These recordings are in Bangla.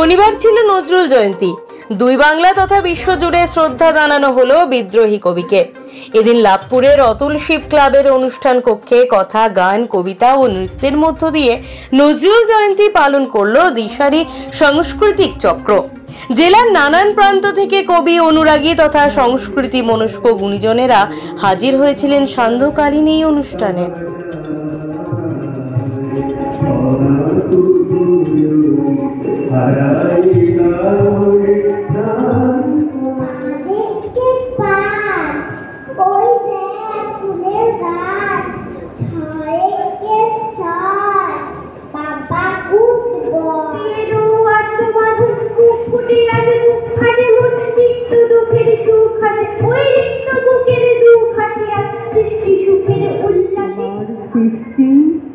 শনিবার ছিল নজরুল জয়ন্তী। দুই বাংলা তথা বিশ্বজুড়ে শ্রদ্ধা জানানো হলো বিদ্রোহী কবিকে। এদিন লাভপুরের অতুল শিব ক্লাবের অনুষ্ঠান কক্ষে কথা, গান, কবিতা ও নৃত্যের মধ্য দিয়ে নজরুল জয়ন্তী পালন করলো দিশারি সাংস্কৃতিক চক্র। জেলার নানান প্রান্ত থেকে কবি, অনুরাগী তথা সংস্কৃতি মনস্ক গুণীজনেরা হাজির হয়েছিলেন সান্ধ্যকালীন এই অনুষ্ঠানে।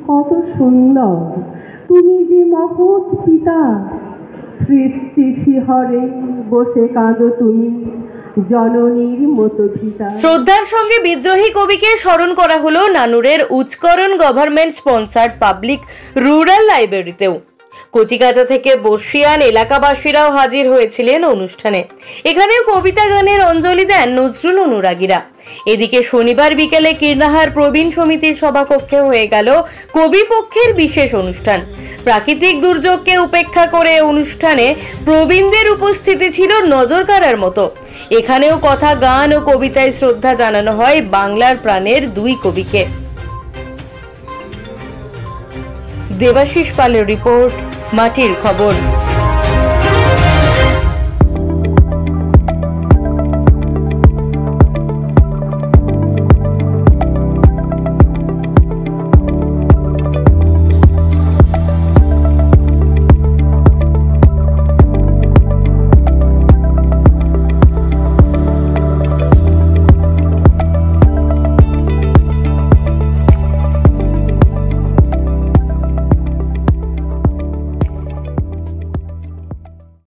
কত সুন্দর তুমি যে মহৎ পিতা, সৃষ্টি শিহরে বসে কাঁদো তুমি জননীর মতো পিতা। শ্রদ্ধার সঙ্গে বিদ্রোহী কবিকে স্মরণ করা হলো নানুরের উচ্চকরণ গভর্নমেন্ট স্পন্সার্ড পাবলিক রুরাল লাইব্রেরিতেও। কচিকাঁচা থেকে বর্ষিয়ান এলাকাবাসীরাও হাজির হয়েছিলেন অনুষ্ঠানে। এখানেও কবিতা গানের অঞ্জলি দেন নজরুল অনুরাগীরা। এদিকে শনিবার বিকেলে কীর্ণাহার প্রবীণ সমিতির সভাকক্ষে হয়ে গেল কবি পক্ষের বিশেষ অনুষ্ঠান। প্রাকৃতিক দুর্যোগকে উপেক্ষা করে অনুষ্ঠানে প্রবীণদের উপস্থিতি ছিল নজর কাড়ার মতো। এখানেও কথা, গান ও কবিতায় শ্রদ্ধা জানানো হয় বাংলার প্রাণের দুই কবিকে। দেবাশিস পালের রিপোর্ট, মাটির খবর।